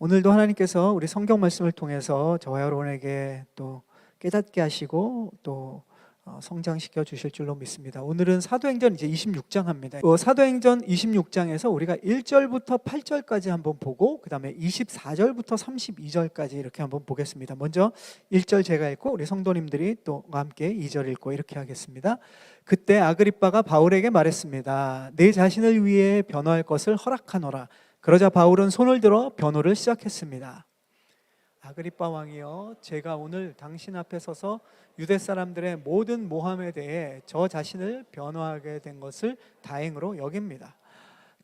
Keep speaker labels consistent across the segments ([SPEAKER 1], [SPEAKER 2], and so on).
[SPEAKER 1] 오늘도 하나님께서 우리 성경 말씀을 통해서 저와 여러분에게 또 깨닫게 하시고 또 성장시켜 주실 줄로 믿습니다. 오늘은 사도행전 이제 26장 합니다. 사도행전 26장에서 우리가 1절부터 8절까지 한번 보고 그 다음에 24절부터 32절까지 이렇게 한번 보겠습니다. 먼저 1절 제가 읽고 우리 성도님들이 또 함께 2절 읽고 이렇게 하겠습니다. 그때 아그리빠가 바울에게 말했습니다. 내 자신을 위해 변호할 것을 허락하노라. 그러자 바울은 손을 들어 변호를 시작했습니다. 아그리빠 왕이여, 제가 오늘 당신 앞에 서서 유대 사람들의 모든 모함에 대해 저 자신을 변호하게 된 것을 다행으로 여깁니다.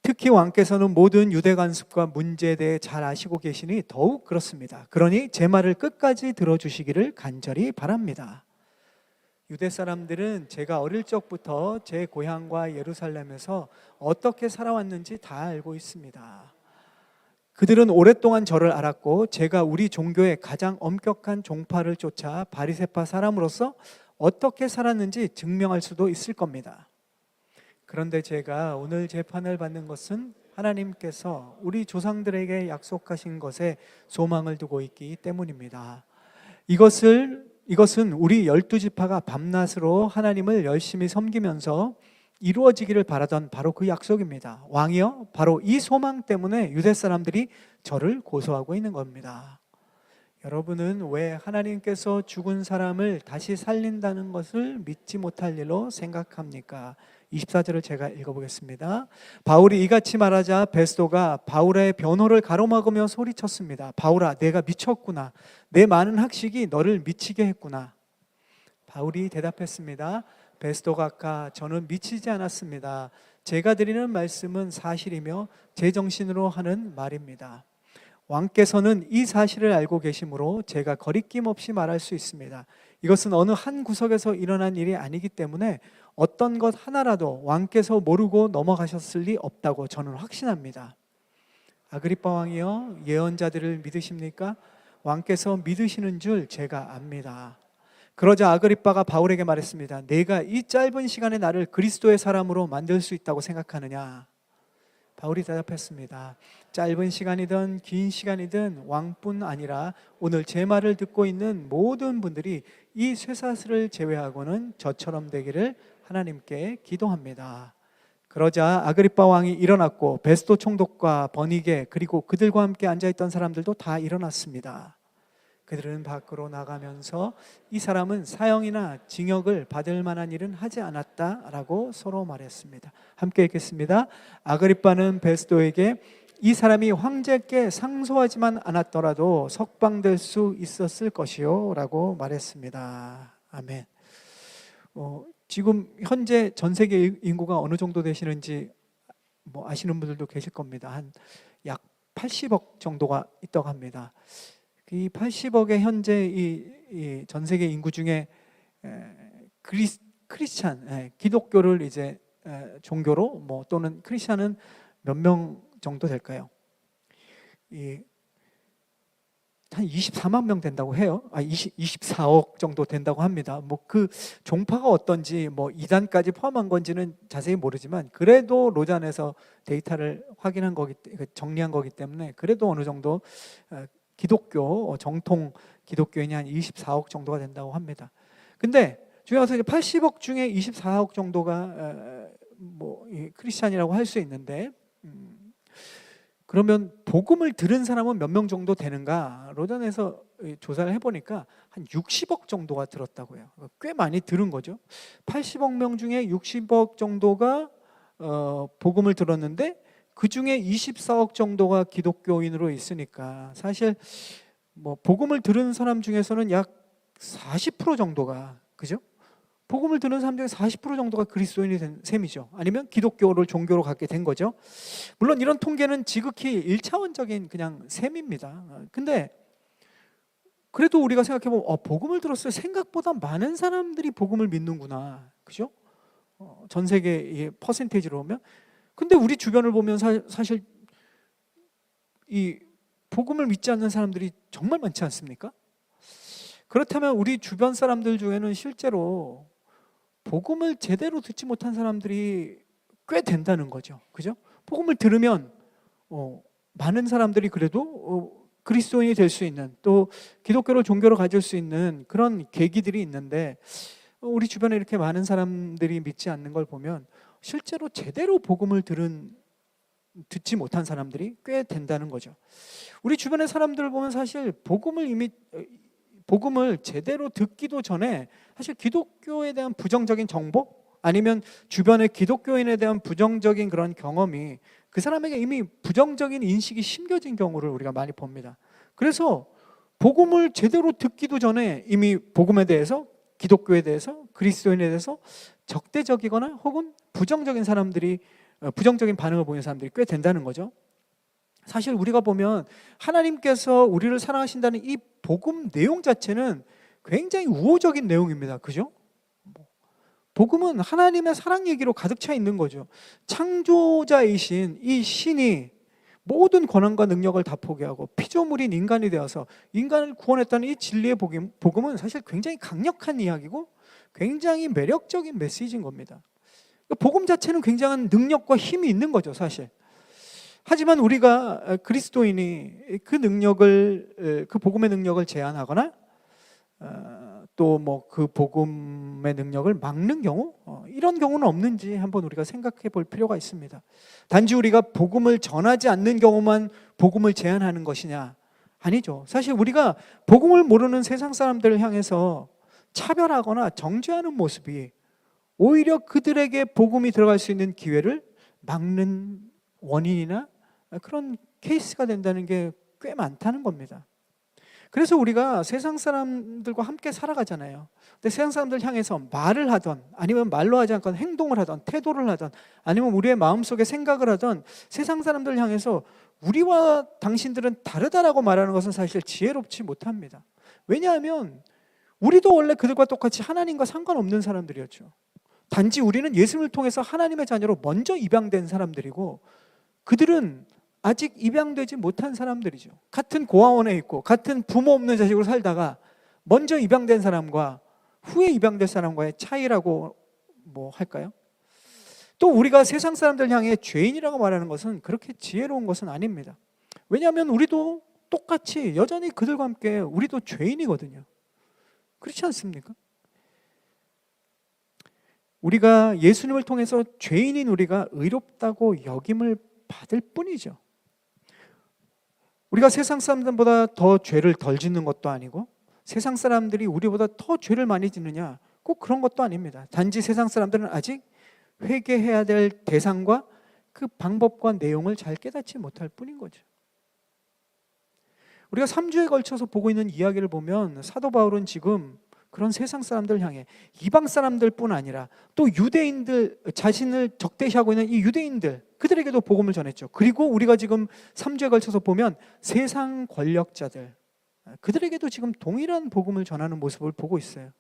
[SPEAKER 1] 특히 왕께서는 모든 유대 관습과 문제에 대해 잘 아시고 계시니 더욱 그렇습니다. 그러니 제 말을 끝까지 들어주시기를 간절히 바랍니다. 유대 사람들은 제가 어릴 적부터 제 고향과 예루살렘에서 어떻게 살아왔는지 다 알고 있습니다. 그들은 오랫동안 저를 알았고 제가 우리 종교의 가장 엄격한 종파를 쫓아 바리새파 사람으로서 어떻게 살았는지 증명할 수도 있을 겁니다. 그런데 제가 오늘 재판을 받는 것은 하나님께서 우리 조상들에게 약속하신 것에 소망을 두고 있기 때문입니다. 이것은 우리 12지파가 밤낮으로 하나님을 열심히 섬기면서 이루어지기를 바라던 바로 그 약속입니다. 왕이여, 바로 이 소망 때문에 유대 사람들이 저를 고소하고 있는 겁니다. 여러분은 왜 하나님께서 죽은 사람을 다시 살린다는 것을 믿지 못할 일로 생각합니까? 24절을 제가 읽어보겠습니다. 바울이 이같이 말하자 베스도가 바울의 변호를 가로막으며 소리쳤습니다. 바울아, 내가 미쳤구나. 내 많은 학식이 너를 미치게 했구나. 바울이 대답했습니다. 베스도각하, 저는 미치지 않았습니다. 제가 드리는 말씀은 사실이며 제 정신으로 하는 말입니다. 왕께서는 이 사실을 알고 계시므로 제가 거리낌 없이 말할 수 있습니다. 이것은 어느 한 구석에서 일어난 일이 아니기 때문에 어떤 것 하나라도 왕께서 모르고 넘어가셨을 리 없다고 저는 확신합니다. 아그리빠 왕이여, 예언자들을 믿으십니까? 왕께서 믿으시는 줄 제가 압니다. 그러자 아그리빠가 바울에게 말했습니다. 내가 이 짧은 시간에 나를 그리스도의 사람으로 만들 수 있다고 생각하느냐? 바울이 대답했습니다. 짧은 시간이든 긴 시간이든 왕뿐 아니라 오늘 제 말을 듣고 있는 모든 분들이 이 쇠사슬을 제외하고는 저처럼 되기를 하나님께 기도합니다. 그러자 아그리빠 왕이 일어났고 베스도 총독과 버니게 그리고 그들과 함께 앉아있던 사람들도 다 일어났습니다. 그들은 밖으로 나가면서 이 사람은 사형이나 징역을 받을 만한 일은 하지 않았다라고 서로 말했습니다. 함께 읽겠습니다. 아그리빠는 베스도에게 이 사람이 황제께 상소하지만 않았더라도 석방될 수 있었을 것이요 라고 말했습니다. 아멘. 지금 현재 전 세계 인구가 어느 정도 되시는지 아시는 분들도 계실 겁니다. 한 약 80억 정도가 있다고 합니다. 이 80억의 현재 이 전 세계 인구 중에 크리스찬, 기독교를 이제 종교로 또는 크리스찬은 몇 명 정도 될까요? 한 24만 명 된다고 해요. 24억 정도 된다고 합니다. 그 종파가 어떤지 이단까지 포함한 건지는 자세히 모르지만 그래도 로잔에서 데이터를 확인한 거기, 정리한 거기 때문에 그래도 어느 정도 기독교, 정통 기독교인이 한 24억 정도가 된다고 합니다. 근데 중요해서 80억 중에 24억 정도가 크리스찬이라고 할 수 있는데 그러면 복음을 들은 사람은 몇 명 정도 되는가? 로잔에서 조사를 해보니까 한 60억 정도가 들었다고 해요. 꽤 많이 들은 거죠. 80억 명 중에 60억 정도가 복음을 들었는데 그 중에 24억 정도가 기독교인으로 있으니까 사실 복음을 들은 사람 중에서는 약 40% 정도가, 그죠? 복음을 듣는 사람 중에 40% 정도가 그리스도인이 된 셈이죠. 아니면 기독교를 종교로 갖게 된 거죠. 물론 이런 통계는 지극히 1차원적인 그냥 셈입니다. 근데 그래도 우리가 생각해보면 복음을 들었을 때 생각보다 많은 사람들이 복음을 믿는구나, 그죠? 전 세계의 퍼센테이지로 보면. 근데 우리 주변을 보면 사실 이 복음을 믿지 않는 사람들이 정말 많지 않습니까? 그렇다면 우리 주변 사람들 중에는 실제로 복음을 제대로 듣지 못한 사람들이 꽤 된다는 거죠. 그죠? 복음을 들으면 많은 사람들이 그래도 그리스도인이 될 수 있는, 또 기독교를 종교로 가질 수 있는 그런 계기들이 있는데, 우리 주변에 이렇게 많은 사람들이 믿지 않는 걸 보면 실제로 제대로 복음을 듣지 못한 사람들이 꽤 된다는 거죠. 우리 주변의 사람들을 보면 사실 복음을 제대로 듣기도 전에 사실 기독교에 대한 부정적인 정보, 아니면 주변의 기독교인에 대한 부정적인 그런 경험이 그 사람에게 이미 부정적인 인식이 심겨진 경우를 우리가 많이 봅니다. 그래서 복음을 제대로 듣기도 전에 이미 복음에 대해서, 기독교에 대해서, 그리스도인에 대해서 적대적이거나 혹은 부정적인 반응을 보이는 사람들이 꽤 된다는 거죠. 사실 우리가 보면 하나님께서 우리를 사랑하신다는 이 복음 내용 자체는 굉장히 우호적인 내용입니다. 그죠? 복음은 하나님의 사랑 얘기로 가득 차 있는 거죠. 창조자이신 이 신이 모든 권한과 능력을 다 포기하고 피조물인 인간이 되어서 인간을 구원했다는 이 진리의 복음은 사실 굉장히 강력한 이야기고 굉장히 매력적인 메시지인 겁니다. 복음 자체는 굉장한 능력과 힘이 있는 거죠, 사실. 하지만 우리가 그리스도인이 그 복음의 능력을 제한하거나 또 그 복음의 능력을 막는 경우, 이런 경우는 없는지 한번 우리가 생각해 볼 필요가 있습니다. 단지 우리가 복음을 전하지 않는 경우만 복음을 제한하는 것이냐? 아니죠. 사실 우리가 복음을 모르는 세상 사람들을 향해서 차별하거나 정죄하는 모습이 오히려 그들에게 복음이 들어갈 수 있는 기회를 막는 원인이나 그런 케이스가 된다는 게 꽤 많다는 겁니다. 그래서 우리가 세상 사람들과 함께 살아가잖아요. 근데 세상 사람들 향해서 말을 하던, 아니면 말로 하지 않고 행동을 하던, 태도를 하던, 아니면 우리의 마음속에 생각을 하던 세상 사람들 향해서 우리와 당신들은 다르다라고 말하는 것은 사실 지혜롭지 못합니다. 왜냐하면 우리도 원래 그들과 똑같이 하나님과 상관없는 사람들이었죠. 단지 우리는 예수님을 통해서 하나님의 자녀로 먼저 입양된 사람들이고, 그들은 아직 입양되지 못한 사람들이죠. 같은 고아원에 있고 같은 부모 없는 자식으로 살다가 먼저 입양된 사람과 후에 입양될 사람과의 차이라고 할까요? 또 우리가 세상 사람들 향해 죄인이라고 말하는 것은 그렇게 지혜로운 것은 아닙니다. 왜냐하면 우리도 똑같이 여전히 그들과 함께 우리도 죄인이거든요. 그렇지 않습니까? 우리가 예수님을 통해서 죄인인 우리가 의롭다고 여김을 받을 뿐이죠. 우리가 세상 사람들보다 더 죄를 덜 짓는 것도 아니고 세상 사람들이 우리보다 더 죄를 많이 짓느냐, 꼭 그런 것도 아닙니다. 단지 세상 사람들은 아직 회개해야 될 대상과 그 방법과 내용을 잘 깨닫지 못할 뿐인 거죠. 우리가 3주에 걸쳐서 보고 있는 이야기를 보면 사도 바울은 지금 그런 세상 사람들 향해 이방 사람들뿐 아니라 또 유대인들, 자신을 적대시하고 있는 이 유대인들, 그들에게도 복음을 전했죠. 그리고 우리가 지금 3주에 걸쳐서 보면 세상 권력자들, 그들에게도 지금 동일한 복음을 전하는 모습을 보고 있어요.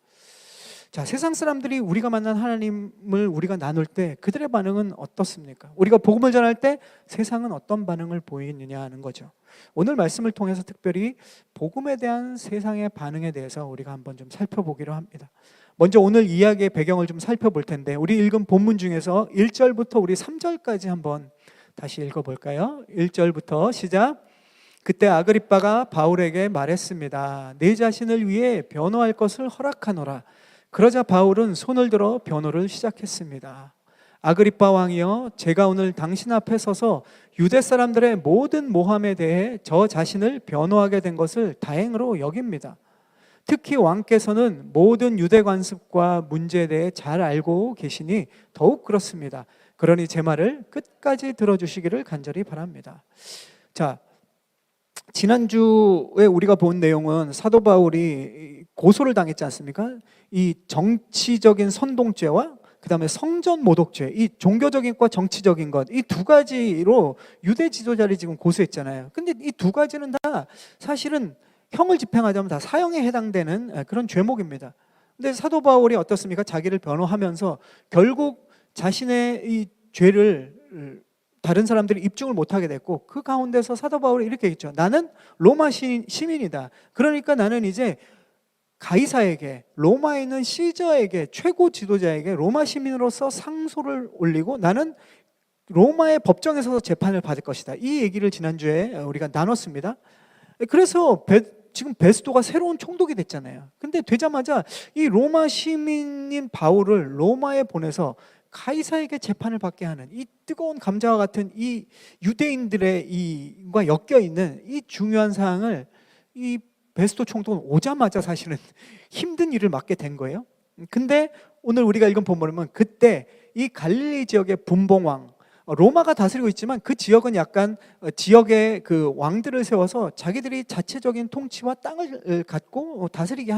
[SPEAKER 1] 자, 세상 사람들이 우리가 만난 하나님을 우리가 나눌 때 그들의 반응은 어떻습니까? 우리가 복음을 전할 때 세상은 어떤 반응을 보이느냐 하는 거죠. 오늘 말씀을 통해서 특별히 복음에 대한 세상의 반응에 대해서 우리가 한번 좀 살펴보기로 합니다. 먼저 오늘 이야기의 배경을 좀 살펴볼 텐데, 우리 읽은 본문 중에서 1절부터 우리 3절까지 한번 다시 읽어볼까요? 1절부터 시작. 그때 아그리빠가 바울에게 말했습니다. 내 자신을 위해 변호할 것을 허락하노라. 그러자 바울은 손을 들어 변호를 시작했습니다. 아그리빠 왕이여, 제가 오늘 당신 앞에 서서 유대 사람들의 모든 모함에 대해 저 자신을 변호하게 된 것을 다행으로 여깁니다. 특히 왕께서는 모든 유대 관습과 문제에 대해 잘 알고 계시니 더욱 그렇습니다. 그러니 제 말을 끝까지 들어주시기를 간절히 바랍니다. 자, 지난주에 우리가 본 내용은 사도 바울이 고소를 당했지 않습니까? 이 정치적인 선동죄와 그 다음에 성전 모독죄, 이 종교적인 것과 정치적인 것, 이 두 가지로 유대 지도자를 지금 고소했잖아요. 근데 이 두 가지는 다 사실은 형을 집행하자면 다 사형에 해당되는 그런 죄목입니다. 근데 사도 바울이 어떻습니까? 자기를 변호하면서 결국 자신의 이 죄를 다른 사람들이 입증을 못하게 됐고, 그 가운데서 사도 바울이 이렇게 했죠. 나는 로마 시민이다. 그러니까 나는 이제 가이사에게, 로마에 있는 시저에게, 최고 지도자에게 로마 시민으로서 상소를 올리고 나는 로마의 법정에 서서 재판을 받을 것이다. 이 얘기를 지난주에 우리가 나눴습니다. 그래서 지금 베스도가 새로운 총독이 됐잖아요. 근데 되자마자 이 로마 시민인 바울을 로마에 보내서 가이사에게 재판을 받게 하는 이 뜨거운 감자와 같은 이 유대인들의 이과 엮여 있는 이 중요한 사항을 이 베스도 총독은 오자마자 사실은 힘든 일을 맡게 된 거예요. 근데 오늘 우리가 읽은 본문은 그때 이 갈릴리 지역의 분봉왕, 로마가 다스리고 있지만 그 지역은 약간 지역의 그 왕들을 세워서 자기들이 자체적인 통치와 땅을 갖고 다스리게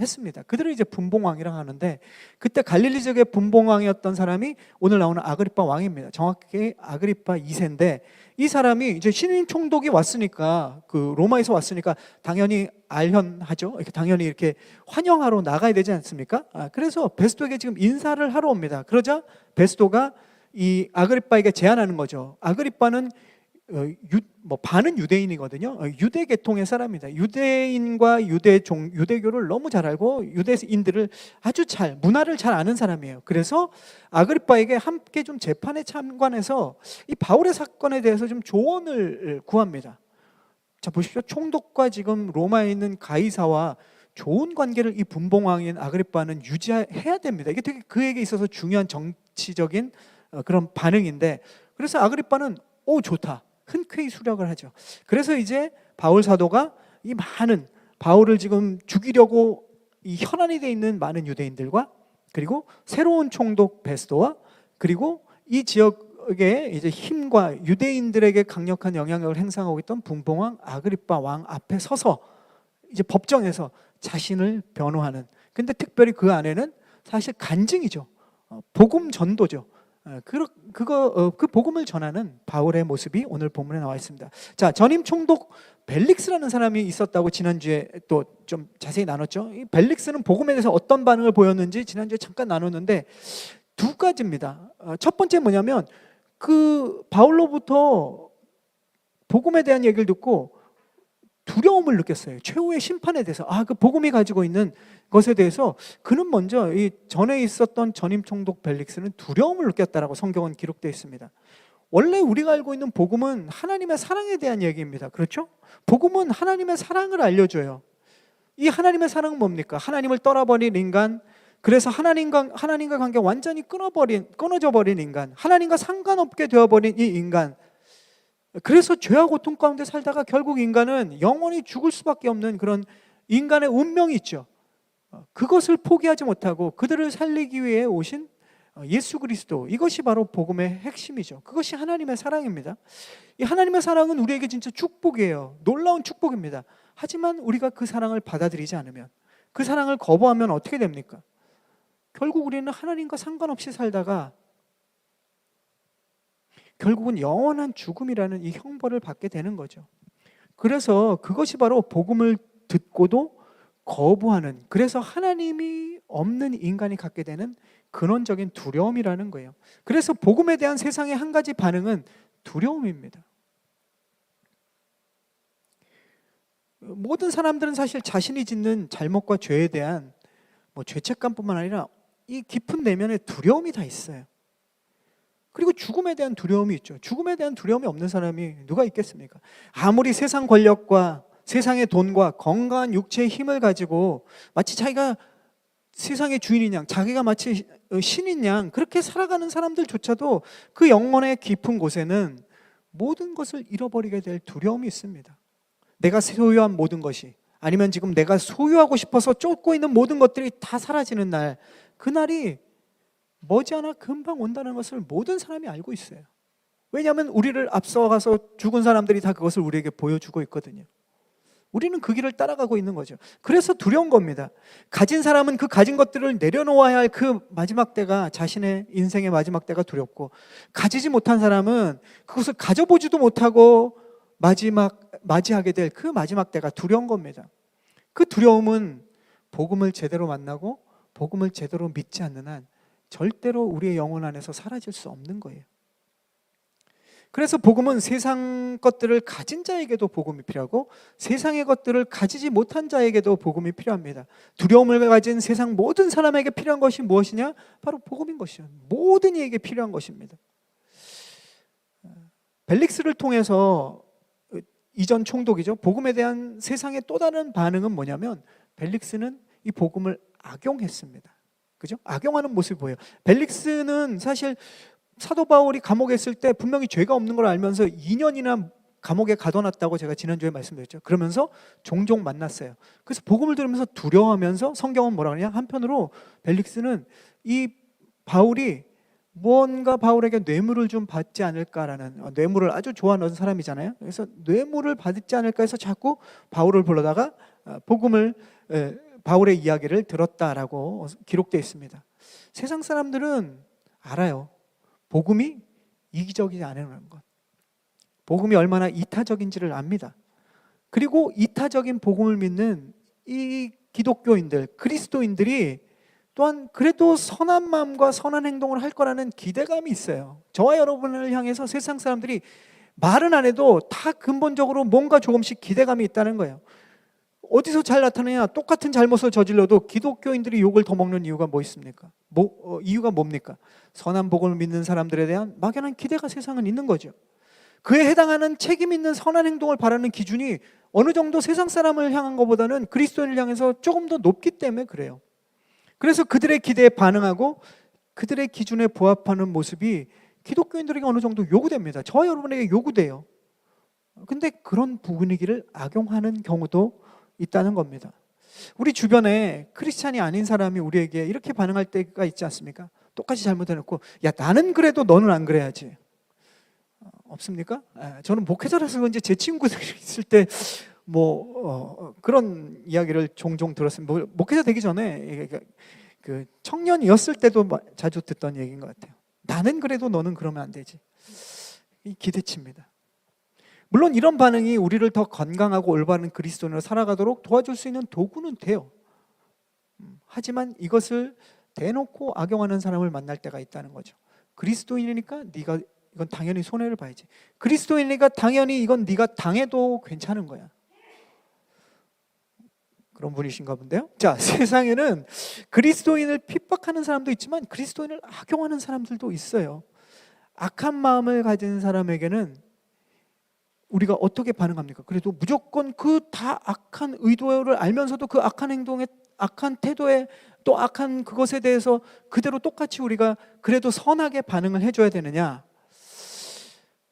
[SPEAKER 1] 했습니다. 그들을 이제 분봉왕이라고 하는데, 그때 갈릴리 지역의 분봉왕이었던 사람이 오늘 나오는 아그리파 왕입니다. 정확히 아그리파 2세인데, 이 사람이 이제 신임 총독이 왔으니까, 그 로마에서 왔으니까 당연히 알현하죠. 당연히 이렇게 환영하러 나가야 되지 않습니까? 그래서 베스도에게 지금 인사를 하러 옵니다. 그러자 베스도가 이 아그리빠에게 제안하는 거죠. 아그리빠는 반은 유대인이거든요. 유대 계통의 사람입니다. 유대인과 유대교를 너무 잘 알고 유대인들을 아주 문화를 잘 아는 사람이에요. 그래서 아그리빠에게 함께 좀 재판에 참관해서 이 바울의 사건에 대해서 좀 조언을 구합니다. 자, 보십시오. 총독과 지금 로마에 있는 가이사와 좋은 관계를 이 분봉왕인 아그리빠는 유지해야 됩니다. 이게 되게 그에게 있어서 중요한 정치적인 그런 반응인데, 그래서 아그리빠는 좋다, 흔쾌히 수락을 하죠. 그래서 이제 바울 사도가 이 많은 바울을 지금 죽이려고 이 혈안이 돼 있는 많은 유대인들과, 그리고 새로운 총독 베스도와, 그리고 이 지역의 이제 힘과 유대인들에게 강력한 영향력을 행사하고 있던 분봉왕 아그리빠 왕 앞에 서서 이제 법정에서 자신을 변호하는, 근데 특별히 그 안에는 사실 간증이죠. 복음 전도죠. 그 복음을 전하는 바울의 모습이 오늘 본문에 나와 있습니다. 자, 전임 총독 벨릭스라는 사람이 있었다고 지난주에 또 좀 자세히 나눴죠. 이 벨릭스는 복음에 대해서 어떤 반응을 보였는지 지난주에 잠깐 나눴는데, 두 가지입니다. 첫 번째 뭐냐면, 그 바울로부터 복음에 대한 얘기를 듣고 두려움을 느꼈어요. 최후의 심판에 대해서. 그 복음이 가지고 있는 것에 대해서 그는 먼저 이 전에 있었던 전임 총독 벨릭스는 두려움을 느꼈다라고 성경은 기록되어 있습니다. 원래 우리가 알고 있는 복음은 하나님의 사랑에 대한 얘기입니다. 그렇죠? 복음은 하나님의 사랑을 알려줘요. 이 하나님의 사랑은 뭡니까? 하나님을 떠나버린 인간, 그래서 하나님과 관계 완전히 끊어져 버린 인간, 하나님과 상관없게 되어버린 이 인간, 그래서 죄와 고통 가운데 살다가 결국 인간은 영원히 죽을 수밖에 없는 그런 인간의 운명이 있죠. 그것을 포기하지 못하고 그들을 살리기 위해 오신 예수 그리스도, 이것이 바로 복음의 핵심이죠. 그것이 하나님의 사랑입니다. 이 하나님의 사랑은 우리에게 진짜 축복이에요. 놀라운 축복입니다. 하지만 우리가 그 사랑을 받아들이지 않으면, 그 사랑을 거부하면 어떻게 됩니까? 결국 우리는 하나님과 상관없이 살다가 결국은 영원한 죽음이라는 이 형벌을 받게 되는 거죠. 그래서 그것이 바로 복음을 듣고도 거부하는, 그래서 하나님이 없는 인간이 갖게 되는 근원적인 두려움이라는 거예요. 그래서 복음에 대한 세상의 한 가지 반응은 두려움입니다. 모든 사람들은 사실 자신이 짓는 잘못과 죄에 대한 죄책감뿐만 아니라 이 깊은 내면에 두려움이 다 있어요. 그리고 죽음에 대한 두려움이 있죠. 죽음에 대한 두려움이 없는 사람이 누가 있겠습니까? 아무리 세상 권력과 세상의 돈과 건강한 육체의 힘을 가지고 마치 자기가 세상의 주인인 양, 자기가 마치 신인 양 그렇게 살아가는 사람들조차도 그 영혼의 깊은 곳에는 모든 것을 잃어버리게 될 두려움이 있습니다. 내가 소유한 모든 것이, 아니면 지금 내가 소유하고 싶어서 쫓고 있는 모든 것들이 다 사라지는 날, 그날이 머지않아 금방 온다는 것을 모든 사람이 알고 있어요. 왜냐하면 우리를 앞서가서 죽은 사람들이 다 그것을 우리에게 보여주고 있거든요. 우리는 그 길을 따라가고 있는 거죠. 그래서 두려운 겁니다. 가진 사람은 그 가진 것들을 내려놓아야 할 그 마지막 때가, 자신의 인생의 마지막 때가 두렵고, 가지지 못한 사람은 그것을 가져보지도 못하고 맞이하게 될 그 마지막 때가 두려운 겁니다. 그 두려움은 복음을 제대로 만나고 복음을 제대로 믿지 않는 한 절대로 우리의 영혼 안에서 사라질 수 없는 거예요. 그래서 복음은 세상 것들을 가진 자에게도 복음이 필요하고 세상의 것들을 가지지 못한 자에게도 복음이 필요합니다. 두려움을 가진 세상 모든 사람에게 필요한 것이 무엇이냐? 바로 복음인 것이요. 모든 이에게 필요한 것입니다. 벨릭스를 통해서 이전 총독이죠. 복음에 대한 세상의 또 다른 반응은 뭐냐면 벨릭스는 이 복음을 악용했습니다. 그죠? 악용하는 모습이 보여요. 벨릭스는 사실 사도 바울이 감옥에 있을 때 분명히 죄가 없는 걸 알면서 2년이나 감옥에 가둬놨다고 제가 지난주에 말씀드렸죠. 그러면서 종종 만났어요. 그래서 복음을 들으면서 두려워하면서, 성경은 뭐라 그러냐, 한편으로 벨릭스는 이 바울이 무언가 바울에게 뇌물을 좀 받지 않을까라는, 뇌물을 아주 좋아하는 사람이잖아요. 그래서 뇌물을 받지 않을까 해서 자꾸 바울을 불러다가 복음을, 바울의 이야기를 들었다라고 기록되어 있습니다. 세상 사람들은 알아요. 복음이 이기적이지 않은 것, 복음이 얼마나 이타적인지를 압니다. 그리고 이타적인 복음을 믿는 이 기독교인들, 그리스도인들이 또한 그래도 선한 마음과 선한 행동을 할 거라는 기대감이 있어요. 저와 여러분을 향해서 세상 사람들이 말은 안 해도 다 근본적으로 뭔가 조금씩 기대감이 있다는 거예요. 어디서 잘 나타나냐? 똑같은 잘못을 저질러도 기독교인들이 욕을 더 먹는 이유가 뭐 있습니까? 이유가 뭡니까? 선한 복음을 믿는 사람들에 대한 막연한 기대가 세상은 있는 거죠. 그에 해당하는 책임 있는 선한 행동을 바라는 기준이 어느 정도 세상 사람을 향한 것보다는 그리스도인을 향해서 조금 더 높기 때문에 그래요. 그래서 그들의 기대에 반응하고 그들의 기준에 부합하는 모습이 기독교인들에게 어느 정도 요구됩니다. 저와 여러분에게 요구돼요. 근데 그런 분위기를 악용하는 경우도 있다는 겁니다. 우리 주변에 크리스찬이 아닌 사람이 우리에게 이렇게 반응할 때가 있지 않습니까? 똑같이 잘못해놓고, 야, 나는 그래도 너는 안 그래야지. 없습니까? 저는 목회자라서 그런지 제 친구들이 있을 때 그런 이야기를 종종 들었습니다. 목회자 되기 전에 그 청년이었을 때도 자주 듣던 얘기인 것 같아요. 나는 그래도 너는 그러면 안 되지. 이 기대치입니다. 물론 이런 반응이 우리를 더 건강하고 올바른 그리스도인으로 살아가도록 도와줄 수 있는 도구는 돼요. 하지만 이것을 대놓고 악용하는 사람을 만날 때가 있다는 거죠. 그리스도인이니까 네가 이건 당연히 손해를 봐야지. 그리스도인이니까 당연히 이건 네가 당해도 괜찮은 거야. 그런 분이신가 본데요. 자, 세상에는 그리스도인을 핍박하는 사람도 있지만 그리스도인을 악용하는 사람들도 있어요. 악한 마음을 가진 사람에게는 우리가 어떻게 반응합니까? 그래도 무조건 그 다 악한 의도를 알면서도 그 악한 행동에, 악한 태도에, 또 악한 그것에 대해서 그대로 똑같이 우리가 그래도 선하게 반응을 해줘야 되느냐?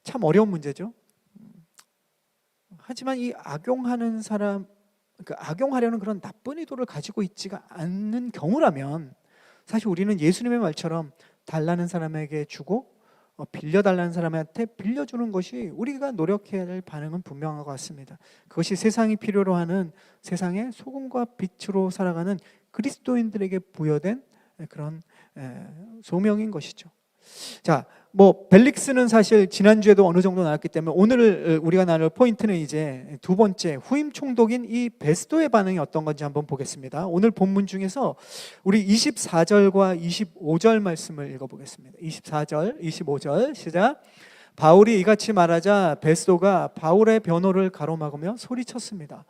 [SPEAKER 1] 참 어려운 문제죠. 하지만 이 악용하는 사람, 그러니까 악용하려는 그런 나쁜 의도를 가지고 있지가 않는 경우라면 사실 우리는 예수님의 말처럼 달라는 사람에게 주고 빌려달라는 사람한테 빌려주는 것이 우리가 노력해야 할 반응은 분명한 것 같습니다. 그것이 세상이 필요로 하는, 세상의 소금과 빛으로 살아가는 그리스도인들에게 부여된 그런 소명인 것이죠. 자, 벨릭스는 사실 지난주에도 어느 정도 나왔기 때문에 오늘 우리가 나눌 포인트는 이제 두 번째, 후임 총독인 이 베스도의 반응이 어떤 건지 한번 보겠습니다. 오늘 본문 중에서 우리 24절과 25절 말씀을 읽어보겠습니다. 24절, 25절 시작. 바울이 이같이 말하자 베스도가 바울의 변호를 가로막으며 소리쳤습니다.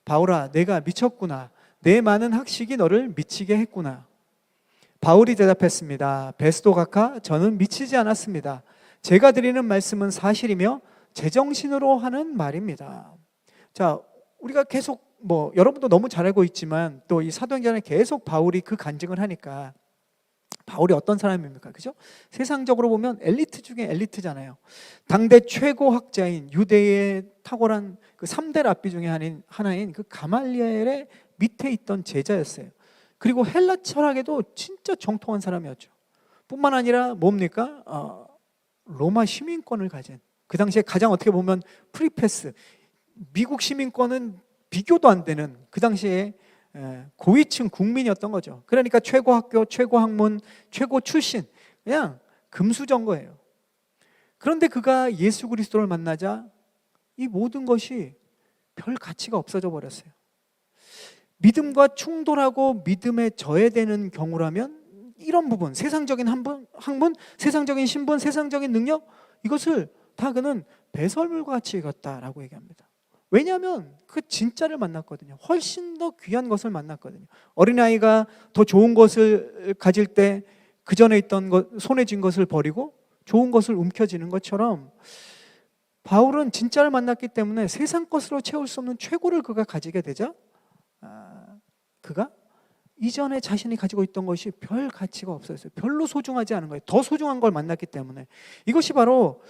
[SPEAKER 1] 바울아, 내가 미쳤구나. 내 많은 학식이 너를 미치게 했구나. 바울이 대답했습니다. 베스도 각하, 저는 미치지 않았습니다. 제가 드리는 말씀은 사실이며 제정신으로 하는 말입니다. 자, 우리가 계속 여러분도 너무 잘 알고 있지만 또 이 사도행전에 계속 바울이 그 간증을 하니까 바울이 어떤 사람입니까? 그죠? 세상적으로 보면 엘리트 중에 엘리트잖아요. 당대 최고 학자인 유대의 탁월한 그 3대 랍비 중에 하나인 그 가말리엘의 밑에 있던 제자였어요. 그리고 헬라 철학에도 진짜 정통한 사람이었죠. 뿐만 아니라 뭡니까? 로마 시민권을 가진, 그 당시에 가장 어떻게 보면 프리패스, 미국 시민권은 비교도 안 되는 그 당시에 고위층 국민이었던 거죠. 그러니까 최고 학교, 최고 학문, 최고 출신, 그냥 금수저인. 그런데 그가 예수 그리스도를 만나자 이 모든 것이 별 가치가 없어져 버렸어요. 믿음과 충돌하고 믿음에 저해되는 경우라면 이런 부분, 세상적인 학문, 세상적인 신분, 세상적인 능력, 이것을 다 그는 배설물과 같이 여겼다라고 얘기합니다. 왜냐하면 그 진짜를 만났거든요. 훨씬 더 귀한 것을 만났거든요. 어린아이가 더 좋은 것을 가질 때 그 전에 있던 것, 손에 쥔 것을 버리고 좋은 것을 움켜쥐는 것처럼 바울은 진짜를 만났기 때문에 세상 것으로 채울 수 없는 최고를 그가 가지게 되자 그가 이전에 자신이 가지고 있던 것이 별 가치가 없었어요. 별로 소중하지 않은 거예요. 더 소중한 걸 만났기 때문에. 이것이 바로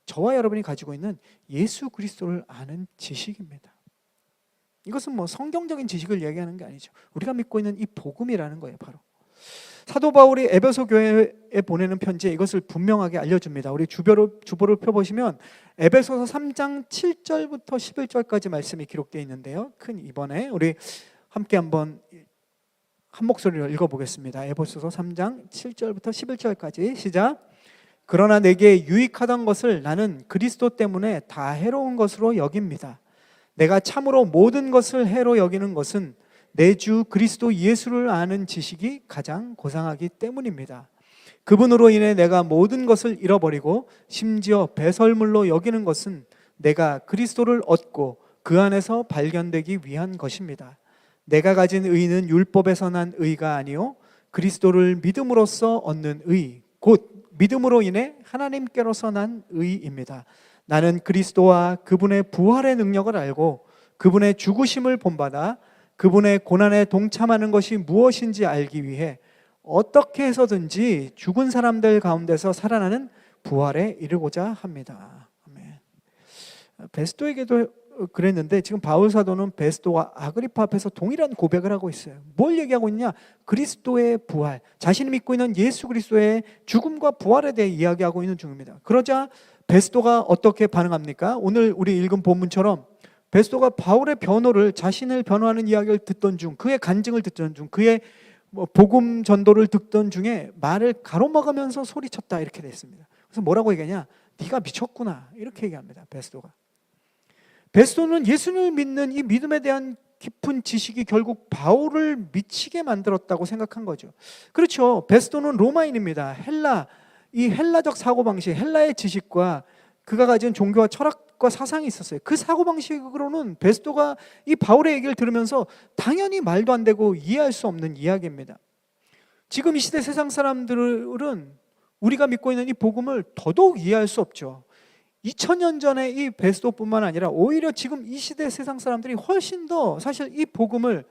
[SPEAKER 1] 저와 여러분이 가지고 있는 예수 그리스도를 아는 지식입니다. 이것은 뭐 성경적인 지식을 얘기하는 게 아니죠. 우리가 믿고 있는 이 복음이라는 거예요. 바로 사도 바울이 에베소 교회에 보내는 편지에 이것을 분명하게 알려줍니다. 우리 주보를 펴보시면 에베소서 3장 7절부터 11절까지 말씀이 기록되어 있는데요. 이번에 우리 함께 한번 한 목소리로 읽어보겠습니다. 에베소서 3장 7절부터 11절까지 시작. 그러나 내게 유익하던 것을 나는 그리스도 때문에 다 해로운 것으로 여깁니다. 내가 참으로 모든 것을 해로 여기는 것은 내 주 그리스도 예수를 아는 지식이 가장 고상하기 때문입니다. 그분으로 인해 내가 모든 것을 잃어버리고 심지어 배설물로 여기는 것은 내가 그리스도를 얻고 그 안에서 발견되기 위한 것입니다. 내가 가진 의는 율법에서 난 의가 아니요 그리스도를 믿음으로써 얻는 의, 곧 믿음으로 인해 하나님께로서 난 의입니다. 나는 그리스도와 그분의 부활의 능력을 알고 그분의 죽으심을 본받아 그분의 고난에 동참하는 것이 무엇인지 알기 위해 어떻게 해서든지 죽은 사람들 가운데서 살아나는 부활에 이르고자 합니다. 아멘. 베스도에게도 그랬는데 지금 바울 사도는 베스도와 아그리파 앞에서 동일한 고백을 하고 있어요. 뭘 얘기하고 있냐? 그리스도의 부활, 자신이 믿고 있는 예수 그리스도의 죽음과 부활에 대해 이야기하고 있는 중입니다. 그러자 베스도가 어떻게 반응합니까? 오늘 우리 읽은 본문처럼 베스도가 바울의 변호를, 자신을 변호하는 이야기를 듣던 중, 그의 간증을 듣던 중, 그의 복음 전도를 듣던 중에 말을 가로막으면서 소리쳤다 이렇게 됐습니다. 그래서 뭐라고 얘기하냐? 네가 미쳤구나 이렇게 얘기합니다. 베스도는 예수님을 믿는 이 믿음에 대한 깊은 지식이 결국 바울을 미치게 만들었다고 생각한 거죠. 그렇죠. 베스도는 로마인입니다. 이 헬라적 사고방식, 헬라의 지식과 그가 가진 종교와 철학과 사상이 있었어요. 그 사고방식으로는 베스도가 이 바울의 얘기를 들으면서 당연히 말도 안 되고 이해할 수 없는 이야기입니다. 지금 이 시대 세상 사람들은 우리가 믿고 있는 이 복음을 더더욱 이해할 수 없죠. 2000년 전에 이 베스도뿐만 아니라 오히려 지금 이 시대 세상 사람들이 훨씬 더 사실 이 복음을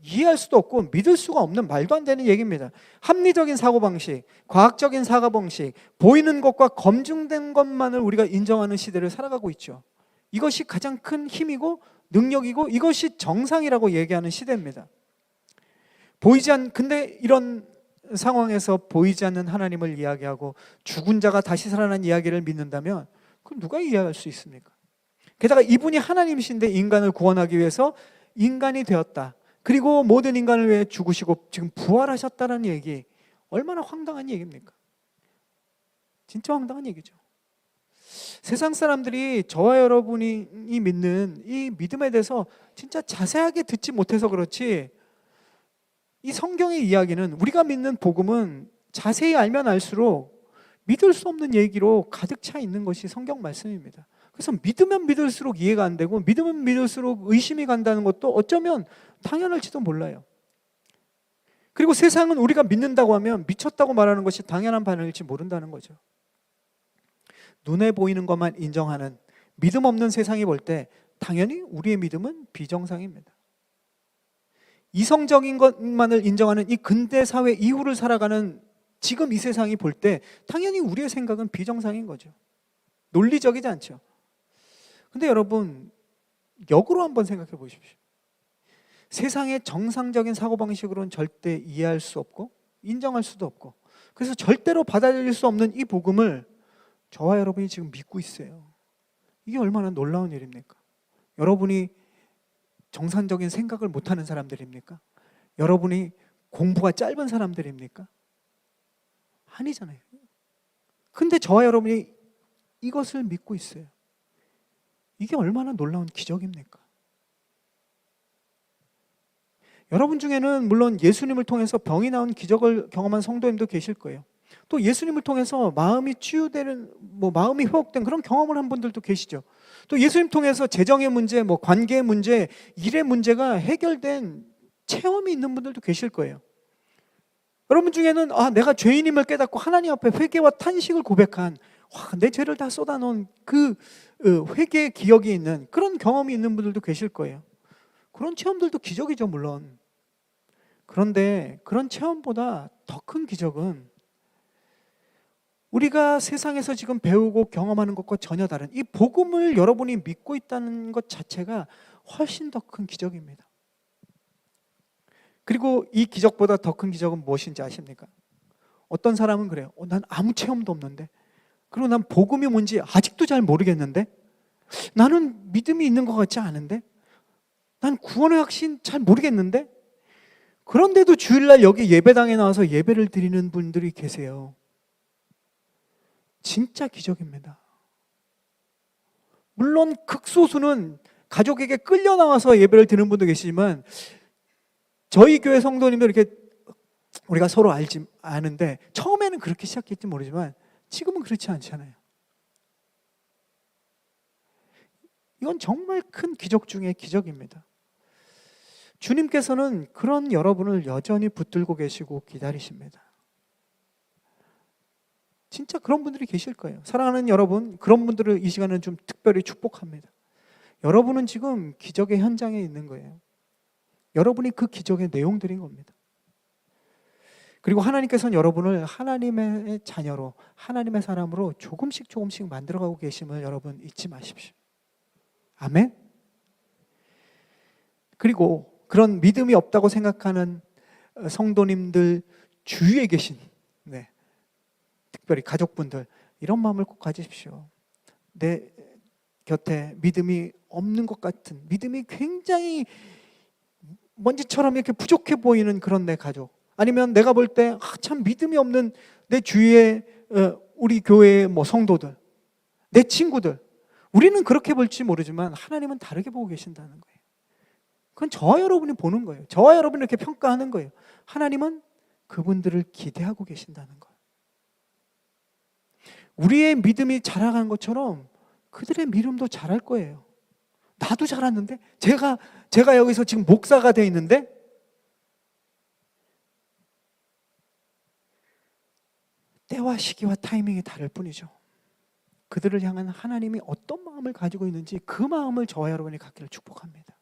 [SPEAKER 1] 이해할 수도 없고 믿을 수가 없는 말도 안 되는 얘기입니다. 합리적인 사고방식, 과학적인 사고방식, 보이는 것과 검증된 것만을 우리가 인정하는 시대를 살아가고 있죠. 이것이 가장 큰 힘이고 능력이고 이것이 정상이라고 얘기하는 시대입니다. 근데 이런 상황에서 보이지 않는 하나님을 이야기하고 죽은 자가 다시 살아난 이야기를 믿는다면 그럼 누가 이해할 수 있습니까? 게다가 이분이 하나님이신데 인간을 구원하기 위해서 인간이 되었다. 그리고 모든 인간을 위해 죽으시고 지금 부활하셨다는 얘기, 얼마나 황당한 얘기입니까? 진짜 황당한 얘기죠. 세상 사람들이 저와 여러분이 믿는 이 믿음에 대해서 진짜 자세하게 듣지 못해서 그렇지, 이 성경의 이야기는, 우리가 믿는 복음은 자세히 알면 알수록 믿을 수 없는 얘기로 가득 차 있는 것이 성경 말씀입니다. 그래서 믿으면 믿을수록 이해가 안 되고 믿으면 믿을수록 의심이 간다는 것도 어쩌면 당연할지도 몰라요. 그리고 세상은 우리가 믿는다고 하면 미쳤다고 말하는 것이 당연한 반응일지 모른다는 거죠. 눈에 보이는 것만 인정하는 믿음 없는 세상이 볼 때 당연히 우리의 믿음은 비정상입니다. 이성적인 것만을 인정하는 이 근대 사회 이후를 살아가는 지금 이 세상이 볼 때 당연히 우리의 생각은 비정상인 거죠. 논리적이지 않죠. 근데 여러분, 역으로 한번 생각해 보십시오. 세상의 정상적인 사고방식으로는 절대 이해할 수 없고 인정할 수도 없고, 그래서 절대로 받아들일 수 없는 이 복음을 저와 여러분이 지금 믿고 있어요. 이게 얼마나 놀라운 일입니까? 여러분이 정상적인 생각을 못하는 사람들입니까? 여러분이 공부가 짧은 사람들입니까? 아니잖아요. 근데 저와 여러분이 이것을 믿고 있어요. 이게 얼마나 놀라운 기적입니까? 여러분 중에는 물론 예수님을 통해서 병이 나은 기적을 경험한 성도님도 계실 거예요. 또 예수님을 통해서 마음이 치유되는, 마음이 회복된 그런 경험을 한 분들도 계시죠. 또 예수님 통해서 재정의 문제, 관계의 문제, 일의 문제가 해결된 체험이 있는 분들도 계실 거예요. 여러분 중에는 내가 죄인임을 깨닫고 하나님 앞에 회개와 탄식을 고백한 와, 내 죄를 다 쏟아놓은 그 회개의 기억이 있는 그런 경험이 있는 분들도 계실 거예요. 그런 체험들도 기적이죠, 물론. 그런데 그런 체험보다 더 큰 기적은 우리가 세상에서 지금 배우고 경험하는 것과 전혀 다른 이 복음을 여러분이 믿고 있다는 것 자체가 훨씬 더 큰 기적입니다. 그리고 이 기적보다 더 큰 기적은 무엇인지 아십니까? 어떤 사람은 그래요. 난 아무 체험도 없는데, 그리고 난 복음이 뭔지 아직도 잘 모르겠는데, 나는 믿음이 있는 것 같지 않은데, 난 구원의 확신 잘 모르겠는데, 그런데도 주일날 여기 예배당에 나와서 예배를 드리는 분들이 계세요. 진짜 기적입니다. 물론 극소수는 가족에게 끌려 나와서 예배를 드리는 분도 계시지만, 저희 교회 성도님들 이렇게 우리가 서로 아는데 처음에는 그렇게 시작했지 모르지만 지금은 그렇지 않잖아요. 이건 정말 큰 기적 중에 기적입니다. 주님께서는 그런 여러분을 여전히 붙들고 계시고 기다리십니다. 진짜 그런 분들이 계실 거예요. 사랑하는 여러분, 그런 분들을 이 시간은 좀 특별히 축복합니다. 여러분은 지금 기적의 현장에 있는 거예요. 여러분이 그 기적의 내용들인 겁니다. 그리고 하나님께서는 여러분을 하나님의 자녀로, 하나님의 사람으로 조금씩 만들어가고 계심을 여러분 잊지 마십시오. 아멘? 그리고 그런 믿음이 없다고 생각하는 성도님들 주위에 계신 특별히 가족분들, 이런 마음을 꼭 가지십시오. 내 곁에 믿음이 없는 것 같은, 믿음이 굉장히 먼지처럼 이렇게 부족해 보이는 그런 내 가족, 아니면 내가 볼 때 참 믿음이 없는 내 주위에 우리 교회의 성도들, 내 친구들, 우리는 그렇게 볼지 모르지만 하나님은 다르게 보고 계신다는 거예요. 그건 저와 여러분이 보는 거예요. 저와 여러분이 이렇게 평가하는 거예요. 하나님은 그분들을 기대하고 계신다는 거예요. 우리의 믿음이 자라간 것처럼 그들의 믿음도 자랄 거예요. 나도 자랐는데, 제가 여기서 지금 목사가 돼 있는데, 때와 시기와 타이밍이 다를 뿐이죠. 그들을 향한 하나님이 어떤 마음을 가지고 있는지 그 마음을 저와 여러분이 갖기를 축복합니다.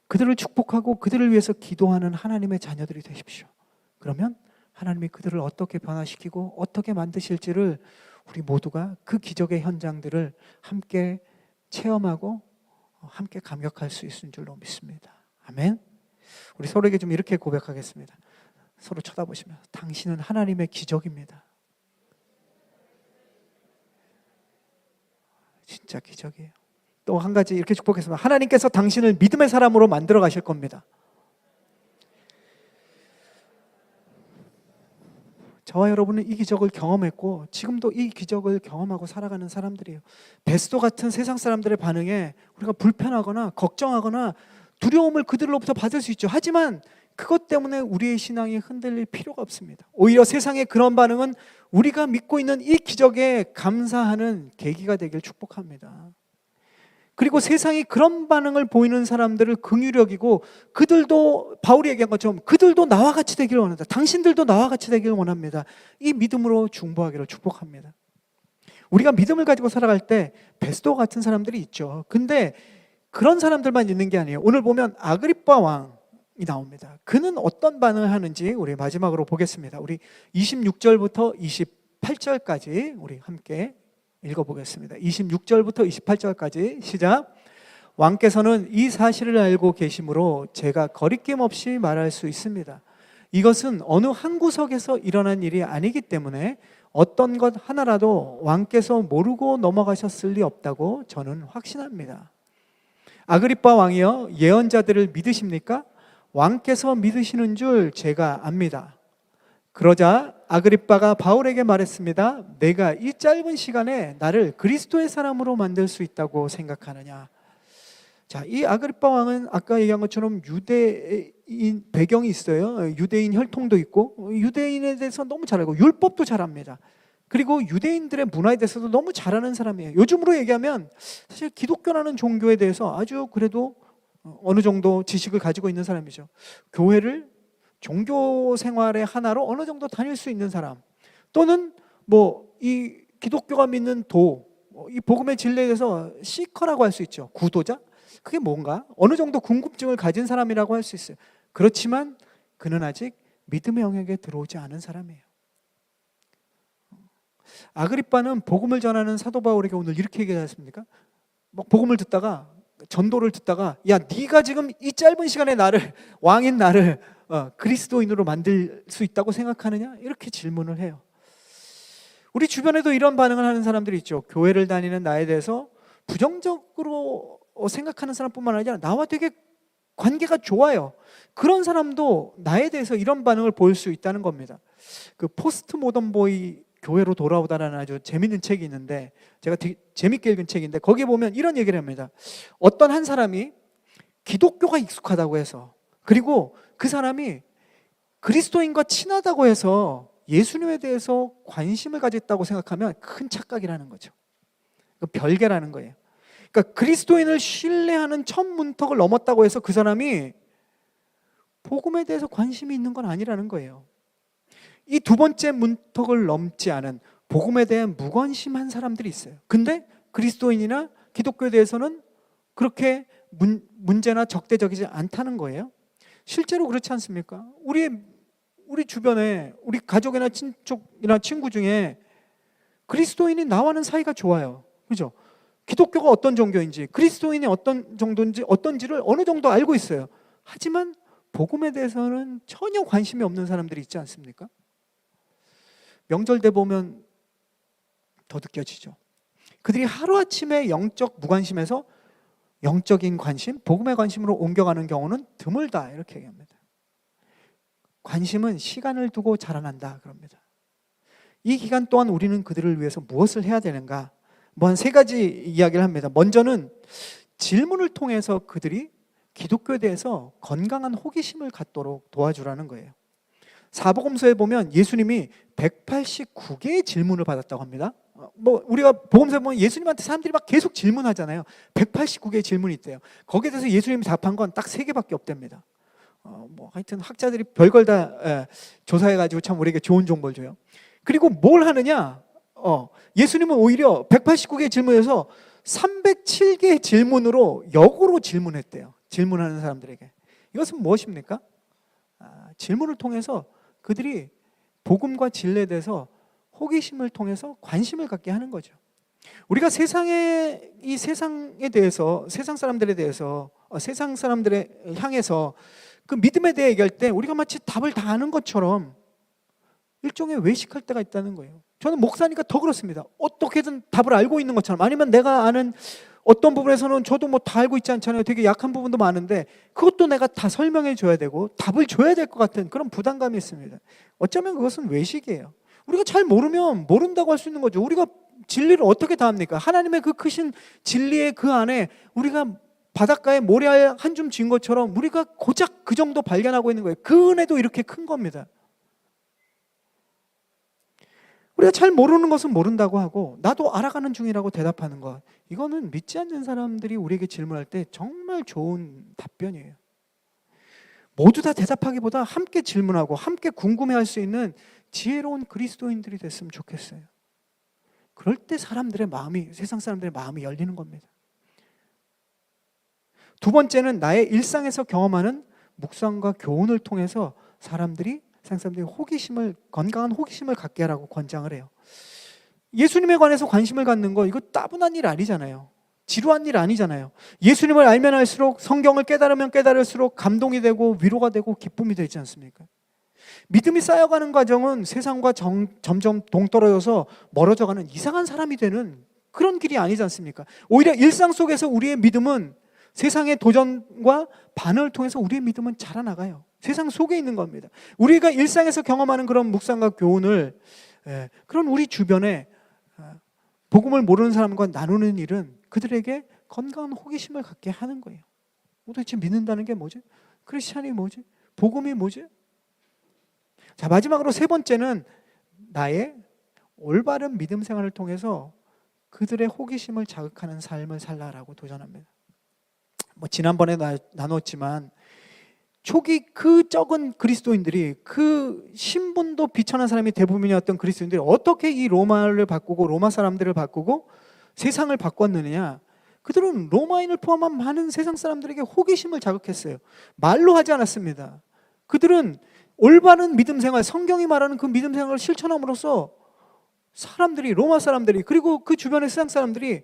[SPEAKER 1] 그들을 축복하고 그들을 위해서 기도하는 하나님의 자녀들이 되십시오. 그러면 하나님이 그들을 어떻게 변화시키고 어떻게 만드실지를 우리 모두가 그 기적의 현장들을 함께 체험하고 함께 감격할 수 있을 줄로 믿습니다. 아멘. 우리 서로에게 좀 이렇게 고백하겠습니다. 서로 쳐다보시면, 당신은 하나님의 기적입니다. 진짜 기적이에요. 또 한 가지 이렇게 축복했습니다. 하나님께서 당신을 믿음의 사람으로 만들어 가실 겁니다. 저와 여러분은 이 기적을 경험했고 지금도 이 기적을 경험하고 살아가는 사람들이에요. 베스도 같은 세상 사람들의 반응에 우리가 불편하거나 걱정하거나 두려움을 그들로부터 받을 수 있죠. 하지만 그것 때문에 우리의 신앙이 흔들릴 필요가 없습니다. 오히려 세상의 그런 반응은 우리가 믿고 있는 이 기적에 감사하는 계기가 되길 축복합니다. 그리고 세상이 그런 반응을 보이는 사람들을 긍휼히 여기고, 그들도 바울이 얘기한 것처럼 그들도 나와 같이 되기를 원한다. 당신들도 나와 같이 되기를 원합니다. 이 믿음으로 중보하기를 축복합니다. 우리가 믿음을 가지고 살아갈 때 베스도 같은 사람들이 있죠. 근데 그런 사람들만 있는 게 아니에요. 오늘 보면 아그리빠 왕이 나옵니다. 그는 어떤 반응을 하는지 우리 마지막으로 보겠습니다. 우리 26절부터 28절까지 우리 함께 읽어보겠습니다. 26절부터 28절까지 시작. 왕께서는 이 사실을 알고 계시므로 제가 거리낌 없이 말할 수 있습니다. 이것은 어느 한 구석에서 일어난 일이 아니기 때문에 어떤 것 하나라도 왕께서 모르고 넘어가셨을 리 없다고 저는 확신합니다. 아그리빠 왕이여, 예언자들을 믿으십니까? 왕께서 믿으시는 줄 제가 압니다. 그러자 아그리빠가 바울에게 말했습니다. 내가 이 짧은 시간에 나를 그리스도의 사람으로 만들 수 있다고 생각하느냐? 자, 이 아그리빠 왕은 아까 얘기한 것처럼 유대인 배경이 있어요. 유대인 혈통도 있고 유대인에 대해서 너무 잘 알고 율법도 잘 압니다. 그리고 유대인들의 문화에 대해서도 너무 잘 아는 사람이에요. 요즘으로 얘기하면 사실 기독교라는 종교에 대해서 아주 그래도 어느 정도 지식을 가지고 있는 사람이죠. 교회를 종교 생활의 하나로 어느 정도 다닐 수 있는 사람, 또는 이 기독교가 믿는 이 복음의 진리에 대해서 시커라고 할 수 있죠. 구도자? 그게 뭔가? 어느 정도 궁금증을 가진 사람이라고 할 수 있어요. 그렇지만 그는 아직 믿음의 영역에 들어오지 않은 사람이에요. 아그리빠는 복음을 전하는 사도 바울에게 오늘 이렇게 얘기하셨습니까? 복음을 듣다가, 전도를 듣다가, 야, 네가 지금 이 짧은 시간에 왕인 나를 그리스도인으로 만들 수 있다고 생각하느냐? 이렇게 질문을 해요. 우리 주변에도 이런 반응을 하는 사람들이 있죠. 교회를 다니는 나에 대해서 부정적으로 생각하는 사람뿐만 아니라 나와 되게 관계가 좋아요. 그런 사람도 나에 대해서 이런 반응을 보일 수 있다는 겁니다. 그 포스트 모던 보이 교회로 돌아오다라는 아주 재밌는 책이 있는데, 제가 되게 재밌게 읽은 책인데, 거기에 보면 이런 얘기를 합니다. 어떤 한 사람이 기독교가 익숙하다고 해서, 그리고 그 사람이 그리스도인과 친하다고 해서 예수님에 대해서 관심을 가졌다고 생각하면 큰 착각이라는 거죠. 별개라는 거예요. 그러니까 그리스도인을 신뢰하는 첫 문턱을 넘었다고 해서 그 사람이 복음에 대해서 관심이 있는 건 아니라는 거예요. 이 두 번째 문턱을 넘지 않은 복음에 대한 무관심한 사람들이 있어요. 근데 그리스도인이나 기독교에 대해서는 그렇게 문제나 적대적이지 않다는 거예요. 실제로 그렇지 않습니까? 우리 주변에 우리 가족이나 친족이나 친구 중에 그리스도인이 나와는 사이가 좋아요. 그죠? 기독교가 어떤 종교인지, 그리스도인이 어떤 정도인지, 어떤지를 어느 정도 알고 있어요. 하지만 복음에 대해서는 전혀 관심이 없는 사람들이 있지 않습니까? 명절 때 보면 더 느껴지죠. 그들이 하루아침에 영적 무관심에서 영적인 관심, 복음의 관심으로 옮겨가는 경우는 드물다, 이렇게 얘기합니다. 관심은 시간을 두고 자라난다, 그럽니다. 이 기간 동안 우리는 그들을 위해서 무엇을 해야 되는가? 한 세 가지 이야기를 합니다. 먼저는 질문을 통해서 그들이 기독교에 대해서 건강한 호기심을 갖도록 도와주라는 거예요. 사복음서에 보면 예수님이 189개의 질문을 받았다고 합니다. 우리가 복음서에 보면 예수님한테 사람들이 막 계속 질문하잖아요. 189개의 질문이 있대요. 거기에 대해서 예수님이 답한 건 딱 3개밖에 없답니다. 하여튼 학자들이 별걸 다 조사해가지고 참 우리에게 좋은 정보를 줘요. 그리고 뭘 하느냐? 예수님은 오히려 189개의 질문에서 307개의 질문으로 역으로 질문했대요. 질문하는 사람들에게. 이것은 무엇입니까? 질문을 통해서 그들이 복음과 진리에 대해서 호기심을 통해서 관심을 갖게 하는 거죠. 우리가 이 세상에 대해서, 세상 사람들에 대해서, 세상 사람들에 향해서 그 믿음에 대해 얘기할 때 우리가 마치 답을 다 아는 것처럼 일종의 외식할 때가 있다는 거예요. 저는 목사니까 더 그렇습니다. 어떻게든 답을 알고 있는 것처럼, 아니면 내가 아는 어떤 부분에서는 저도 다 알고 있지 않잖아요. 되게 약한 부분도 많은데 그것도 내가 다 설명해 줘야 되고 답을 줘야 될 것 같은 그런 부담감이 있습니다. 어쩌면 그것은 외식이에요. 우리가 잘 모르면 모른다고 할 수 있는 거죠. 우리가 진리를 어떻게 다 합니까? 하나님의 그 크신 진리의 그 안에 우리가 바닷가에 모래알 한 줌 쥔 것처럼 우리가 고작 그 정도 발견하고 있는 거예요. 그 은혜도 이렇게 큰 겁니다. 우리가 잘 모르는 것은 모른다고 하고 나도 알아가는 중이라고 대답하는 것, 이거는 믿지 않는 사람들이 우리에게 질문할 때 정말 좋은 답변이에요. 모두 다 대답하기보다 함께 질문하고 함께 궁금해할 수 있는 지혜로운 그리스도인들이 됐으면 좋겠어요. 그럴 때 세상 사람들의 마음이 열리는 겁니다. 두 번째는 나의 일상에서 경험하는 묵상과 교훈을 통해서 세상 사람들이 건강한 호기심을 갖게 하라고 권장을 해요. 예수님에 관해서 관심을 갖는 거, 이거 따분한 일 아니잖아요. 지루한 일 아니잖아요. 예수님을 알면 알수록, 성경을 깨달으면 깨달을수록 감동이 되고 위로가 되고 기쁨이 되지 않습니까? 믿음이 쌓여가는 과정은 세상과 점점 동떨어져서 멀어져가는 이상한 사람이 되는 그런 길이 아니지 않습니까? 오히려 일상 속에서 우리의 믿음은 세상의 도전과 반응을 통해서 우리의 믿음은 자라나가요. 세상 속에 있는 겁니다. 우리가 일상에서 경험하는 그런 묵상과 교훈을 그런 우리 주변에 복음을 모르는 사람과 나누는 일은 그들에게 건강한 호기심을 갖게 하는 거예요. 도대체 믿는다는 게 뭐지? 크리스찬이 뭐지? 복음이 뭐지? 자, 마지막으로 세 번째는 나의 올바른 믿음 생활을 통해서 그들의 호기심을 자극하는 삶을 살라라고 도전합니다. 지난번에 나눴지만 초기 그 적은 그리스도인들이, 그 신분도 비천한 사람이 대부분이었던 그리스도인들이 어떻게 이 로마를 바꾸고 로마 사람들을 바꾸고 세상을 바꿨느냐. 그들은 로마인을 포함한 많은 세상 사람들에게 호기심을 자극했어요. 말로 하지 않았습니다. 그들은 올바른 믿음 생활, 성경이 말하는 그 믿음 생활을 실천함으로써 사람들이, 로마 사람들이, 그리고 그 주변의 세상 사람들이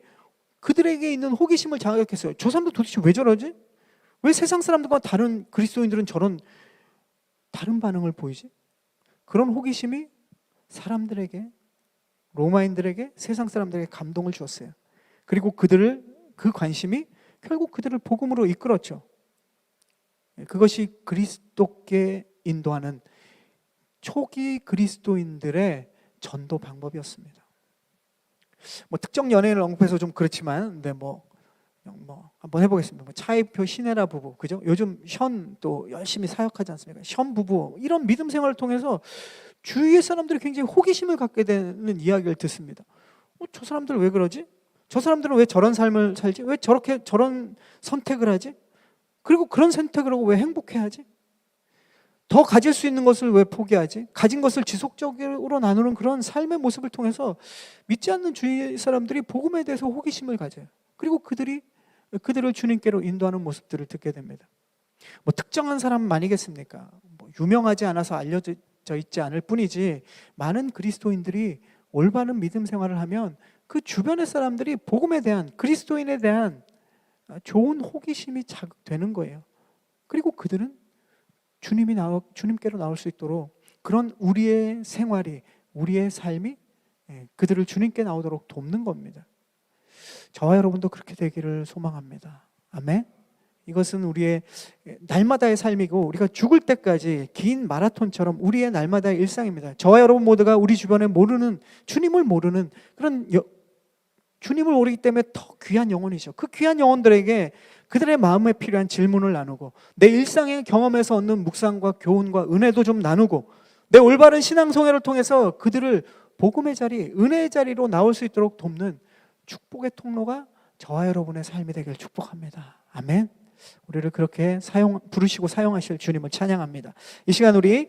[SPEAKER 1] 그들에게 있는 호기심을 자극했어요. 저 사람들 도대체 왜 저러지? 왜 세상 사람들과 다른 그리스도인들은 저런 다른 반응을 보이지? 그런 호기심이 사람들에게, 로마인들에게, 세상 사람들에게 감동을 주었어요. 그리고 그 관심이 결국 그들을 복음으로 이끌었죠. 그것이 그리스도께 인도하는 초기 그리스도인들의 전도 방법이었습니다. 특정 연예인을 언급해서 좀 그렇지만, 근데 한번 해보겠습니다. 차이표 신혜라 부부, 그죠? 요즘 현 또 열심히 사역하지 않습니까? 현 부부, 이런 믿음 생활을 통해서 주위의 사람들이 굉장히 호기심을 갖게 되는 이야기를 듣습니다. 저 사람들 왜 그러지? 저 사람들은 왜 저런 삶을 살지? 왜 저런 선택을 하지? 그리고 그런 선택을 하고 왜 행복해하지? 더 가질 수 있는 것을 왜 포기하지? 가진 것을 지속적으로 나누는 그런 삶의 모습을 통해서 믿지 않는 주위 사람들이 복음에 대해서 호기심을 가져요. 그리고 그들을 주님께로 인도하는 모습들을 듣게 됩니다. 특정한 사람 아니겠습니까? 유명하지 않아서 알려져 있지 않을 뿐이지, 많은 그리스도인들이 올바른 믿음 생활을 하면 그 주변의 사람들이 복음에 대한, 그리스도인에 대한 좋은 호기심이 자극되는 거예요. 그리고 그들은 주님께로 나올 수 있도록, 그런 우리의 생활이, 우리의 삶이 그들을 주님께 나오도록 돕는 겁니다. 저와 여러분도 그렇게 되기를 소망합니다. 아멘. 이것은 우리의 날마다의 삶이고, 우리가 죽을 때까지 긴 마라톤처럼 우리의 날마다의 일상입니다. 저와 여러분 모두가 우리 주변에 주님을 모르는 그런 주님을 모르기 때문에 더 귀한 영혼이죠. 그 귀한 영혼들에게 그들의 마음에 필요한 질문을 나누고, 내 일상의 경험에서 얻는 묵상과 교훈과 은혜도 좀 나누고, 내 올바른 신앙생활을 통해서 그들을 복음의 자리, 은혜의 자리로 나올 수 있도록 돕는 축복의 통로가 저와 여러분의 삶이 되길 축복합니다. 아멘. 우리를 그렇게 부르시고 사용하실 주님을 찬양합니다. 이 시간 우리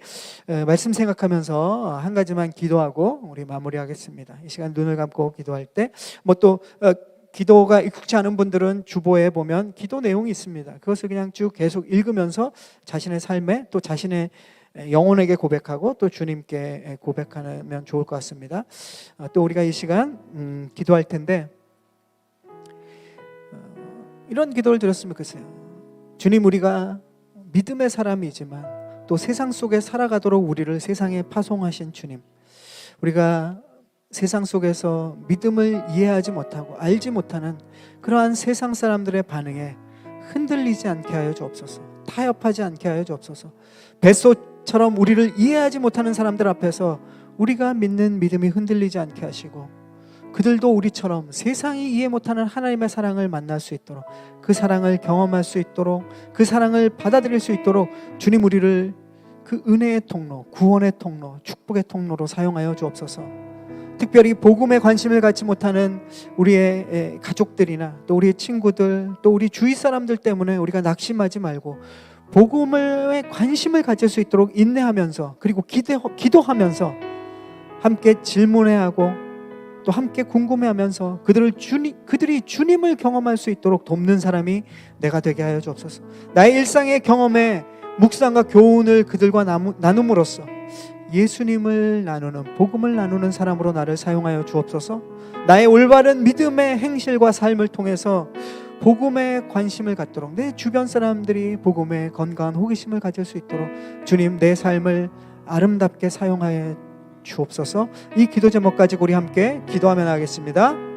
[SPEAKER 1] 말씀 생각하면서 한 가지만 기도하고 우리 마무리하겠습니다. 이 시간 눈을 감고 기도할 때, 또 기도가 익숙치 않은 분들은 주보에 보면 기도 내용이 있습니다. 그것을 그냥 쭉 계속 읽으면서 자신의 삶에, 또 자신의 영혼에게 고백하고 또 주님께 고백하면 좋을 것 같습니다. 또 우리가 이 시간 기도할 텐데, 이런 기도를 드렸으면 좋겠어요. 주님, 우리가 믿음의 사람이지만 또 세상 속에 살아가도록 우리를 세상에 파송하신 주님, 우리가 세상 속에서 믿음을 이해하지 못하고 알지 못하는 그러한 세상 사람들의 반응에 흔들리지 않게 하여 주옵소서. 타협하지 않게 하여 주옵소서. 벳소처럼 우리를 이해하지 못하는 사람들 앞에서 우리가 믿는 믿음이 흔들리지 않게 하시고, 그들도 우리처럼 세상이 이해 못하는 하나님의 사랑을 만날 수 있도록, 그 사랑을 경험할 수 있도록, 그 사랑을 받아들일 수 있도록 주님, 우리를 그 은혜의 통로, 구원의 통로, 축복의 통로로 사용하여 주옵소서. 특별히 복음에 관심을 갖지 못하는 우리의 가족들이나 또 우리의 친구들, 또 우리 주위 사람들 때문에 우리가 낙심하지 말고 복음에 관심을 가질 수 있도록 인내하면서, 그리고 기도하면서 함께 질문해야 하고 또 함께 궁금해하면서 그들이 주님을 경험할 수 있도록 돕는 사람이 내가 되게 하여 주옵소서. 나의 일상의 경험에 묵상과 교훈을 그들과 나눔으로써 예수님을 나누는, 복음을 나누는 사람으로 나를 사용하여 주옵소서. 나의 올바른 믿음의 행실과 삶을 통해서 복음에 관심을 갖도록, 내 주변 사람들이 복음에 건강한 호기심을 가질 수 있도록 주님, 내 삶을 아름답게 사용하여 주옵소서. 이 기도 제목 가지고 우리 함께 기도하며 나가겠습니다.